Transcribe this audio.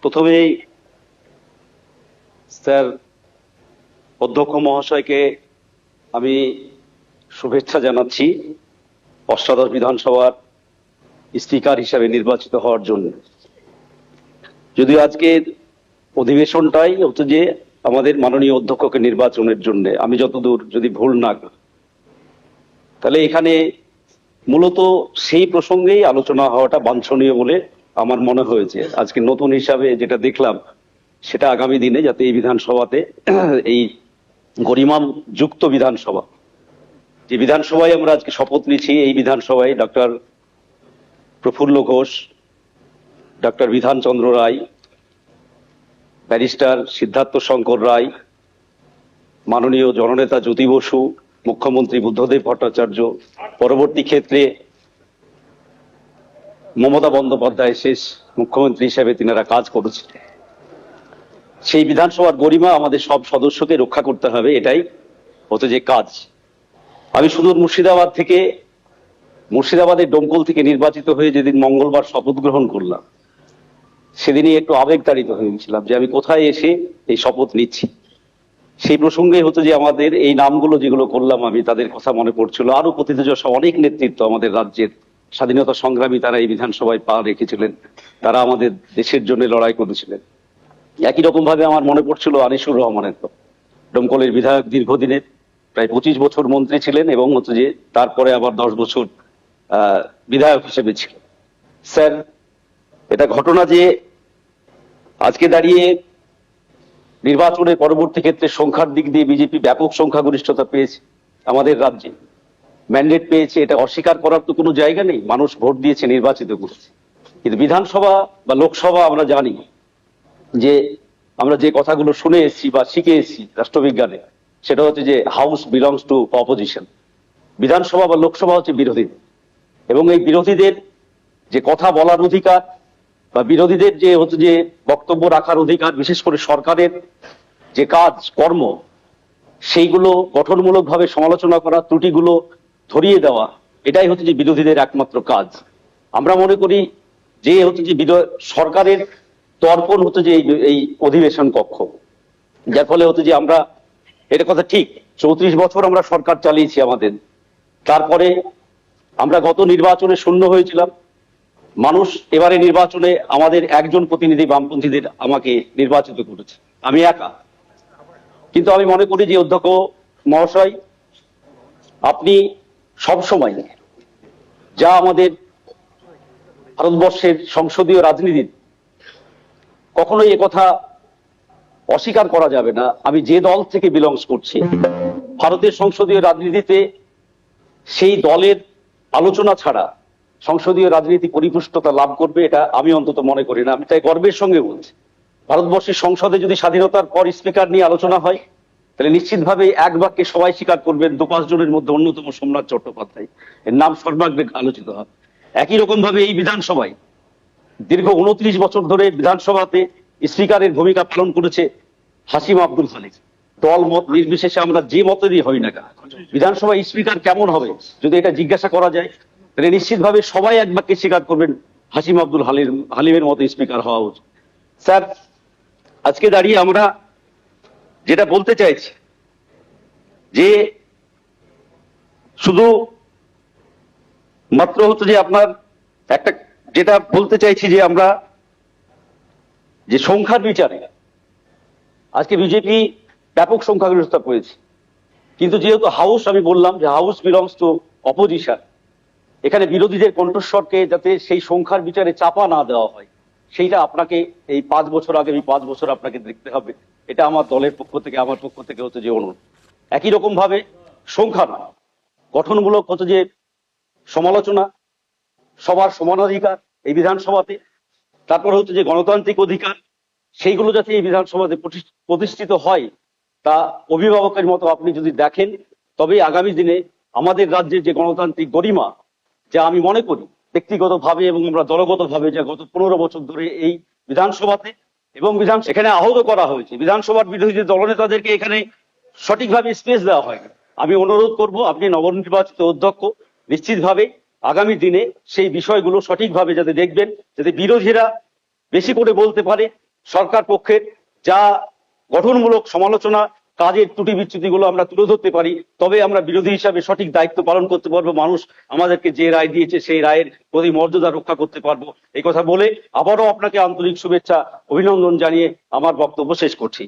প্রথমেই স্যার অধ্যক্ষ মহাশয়কে আমি শুভেচ্ছা জানাচ্ছি অষ্টাদশ বিধানসভার স্পিকার হিসাবে নির্বাচিত হওয়ার জন্য। যদিও আজকের অধিবেশনটাই হচ্ছে যে আমাদের মাননীয় অধ্যক্ষকে নির্বাচনের জন্য, আমি যতদূর যদি ভুল না করি, তাহলে এখানে মূলত সেই প্রসঙ্গেই আলোচনা হওয়াটা বাঞ্ছনীয় বলে আমার মনে হয়েছে। আজকে নতুন হিসাবে যেটা দেখলাম সেটা আগামী দিনে যাতে এই বিধানসভাতে এই গরিমা যুক্ত বিধানসভা, যে বিধানসভায় আমরা আজকে শপথ নিচ্ছি, এই বিধানসভায় ডক্টর প্রফুল্ল ঘোষ, ডক্টর বিধানচন্দ্র রায়, ব্যারিস্টার সিদ্ধার্থ শঙ্কর রায়, মাননীয় জননেতা জ্যোতি বসু, মুখ্যমন্ত্রী বুদ্ধদেব ভট্টাচার্য, পরবর্তী ক্ষেত্রে মমতা বন্দ্যোপাধ্যায় শেষ মুখ্যমন্ত্রী হিসেবে তিনারা কাজ করেছেন। সেই বিধানসভার গরিমা আমাদের সব সদস্যকে রক্ষা করতে হবে, এটাই হচ্ছে যে কাজ। আমি সুদূর মুর্শিদাবাদের ডোমকল থেকে নির্বাচিত হয়ে যেদিন মঙ্গলবার শপথ গ্রহণ করলাম, সেদিনই একটু আবেগতাড়িত হয়ে গেছিলাম যে আমি কোথায় এসে এই শপথ নিচ্ছি। সেই প্রসঙ্গে হচ্ছে যে আমাদের এই নামগুলো যেগুলো করলাম আমি, তাদের কথা মনে পড়ছিল। আরো প্রথিতযশা অনেক নেতৃত্ব আমাদের রাজ্যের স্বাধীনতা সংগ্রামী, তারা এই বিধানসভায় পা রেখেছিলেন, তারা আমাদের দেশের জন্য লড়াই করেছিলেন। একই রকম ভাবে আমার মনে পড়ছিল আনিসুর রহমানের, ডোমকলের বিধায়ক, দীর্ঘদিনের প্রায় 25 বছর মন্ত্রী ছিলেন এবং হচ্ছে যে তারপরে আবার 10 বছর বিধায়ক হিসেবে ছিলেন। স্যার, এটা ঘটনা যে আজকে দাঁড়িয়ে নির্বাচনের পরবর্তী ক্ষেত্রে সংখ্যার দিক দিয়ে বিজেপি ব্যাপক সংখ্যাগরিষ্ঠতা পেয়েছে, আমাদের রাজ্যে ম্যান্ডেট পেয়েছে, এটা অস্বীকার করার তো কোনো জায়গা নেই। মানুষ ভোট দিয়েছে, নির্বাচিত করেছে। কিন্তু বিধানসভা বা লোকসভা আমরা জানি যে আমরা যে কথাগুলো শুনে এসেছি বা শিখে এসেছি রাষ্ট্রবিজ্ঞানে, সেটা হচ্ছে যে হাউস বিলংস টু অপোজিশন। বিধানসভা বা লোকসভা হচ্ছে বিরোধীদের, এবং এই বিরোধীদের যে কথা বলার অধিকার বা বিরোধীদের যে হচ্ছে যে বক্তব্য রাখার অধিকার, বিশেষ করে সরকারের যে কাজ কর্ম, সেইগুলো গঠনমূলকভাবে সমালোচনা করা, ত্রুটিগুলো ধরিয়ে দেওয়া, এটাই হচ্ছে যে বিরোধীদের একমাত্র কাজ। আমরা মনে করি যে হচ্ছে যে সরকারের তর্পণ হচ্ছে যে এই অধিবেশন কক্ষ, যার ফলে হচ্ছে যে আমরা, এটা কথা ঠিক, 34 বছর আমরা সরকার চালিয়েছি আমাদের, তারপরে আমরা গত নির্বাচনে শূন্য হয়েছিলাম। মানুষ এবারে নির্বাচনে আমাদের একজন প্রতিনিধি বামপন্থীদের আমাকে নির্বাচিত করেছে, আমি একা। কিন্তু আমি মনে করি যে অধ্যক্ষ মহাশয়, আপনি সবসময় যা আমাদের ভারতবর্ষের সংসদীয় রাজনীতির, কখনোই একথা অস্বীকার করা যাবে না, আমি যে দল থেকে বিলংস করছি, ভারতের সংসদীয় রাজনীতিতে সেই দলের আলোচনা ছাড়া সংসদীয় রাজনীতি পরিপুষ্টতা লাভ করবে, এটা আমি অন্তত মনে করি না। আমি তাই গর্বের সঙ্গে বলছি, ভারতবর্ষের সংসদে যদি স্বাধীনতার পর স্পিকার নিয়ে আলোচনা হয়, তাহলে নিশ্চিতভাবে এক বাক্যে সবাই স্বীকার করবেন 2-5 জনের মধ্যে অন্যতম সোমনাথ চট্টোপাধ্যায়, এর নাম সর্বাগ্রে আলোচিত হবে। একই রকম ভাবে এই বিধানসভায় দীর্ঘ 29 বছর ধরে বিধানসভাতে স্পিকারের ভূমিকা পালন করেছে হাসিম আব্দুল খালিক। দল মত নির্বিশেষে আমরা যে মতেরই হই না কেন, বিধানসভায় স্পিকার কেমন হবে যদি এটা জিজ্ঞাসা করা যায়, তাহলে নিশ্চিতভাবে সবাই এক বাক্যে স্বীকার করবেন হাসিম আব্দুল হালিমের মতো স্পিকার হওয়া উচিত। স্যার, আজকে দাঁড়িয়ে আমরা যেটা বলতে চাইছি যে শুধু মাত্র হচ্ছে যে আপনার একটা, যেটা বলতে চাইছি যে আমরা যে সংখ্যার বিচারে আজকে বিজেপি ব্যাপক সংখ্যাগরিষ্ঠতা পেয়েছে, কিন্তু যেহেতু হাউস, আমি বললাম যে হাউস বিলংস টু অপোজিশন, এখানে বিরোধীদের কণ্ঠস্বরকে যাতে সেই সংখ্যার বিচারে চাপা না দেওয়া হয়, সেইটা আপনাকে এই 5 বছর আগে, 5 বছর আপনাকে দেখতে হবে। এটা আমার দলের পক্ষ থেকে, আমার পক্ষ থেকে হচ্ছে যে অনুরোধ। একই রকম ভাবে সংখ্যা না, গঠনমূলক হচ্ছে যে সমালোচনা, সবার সমানাধিকার এই বিধানসভাতে, তারপর হচ্ছে যে গণতান্ত্রিক অধিকার, সেইগুলো যাতে এই বিধানসভাতে প্রতিষ্ঠিত হয়, তা অভিভাবকের মতো আপনি যদি দেখেন, তবে আগামী দিনে আমাদের রাজ্যের যে গণতান্ত্রিক গরিমা, যা আমি মনে করি ব্যক্তিগতভাবে এবং আমরা দলগতভাবে, যা গত 15 বছর ধরে এই বিধানসভাতে এবং এখানে আহত করা হয়েছে, বিধানসভার বিরোধী দলনেতাদেরকে এখানে সঠিকভাবে স্পেস দেওয়া হয়নি। আমি অনুরোধ করব, আপনি নবনির্বাচিত অধ্যক্ষ, নিশ্চিতভাবে আগামী দিনে সেই বিষয়গুলো সঠিকভাবে যাতে দেখবেন, যাতে বিরোধীরা বেশি করে বলতে পারে সরকার পক্ষের যা গঠনমূলক সমালোচনা, কাজের ত্রুটি বিচ্যুতিগুলো আমরা তুলে ধরতে পারি, তবে আমরা বিরোধী হিসাবে সঠিক দায়িত্ব পালন করতে পারবো। মানুষ আমাদেরকে যে রায় দিয়েছে সেই রায়ের প্রতি মর্যাদা রক্ষা করতে পারবো। এই কথা বলে আবারও আপনাকে আন্তরিক শুভেচ্ছা, অভিনন্দন জানিয়ে আমার বক্তব্য শেষ করছি।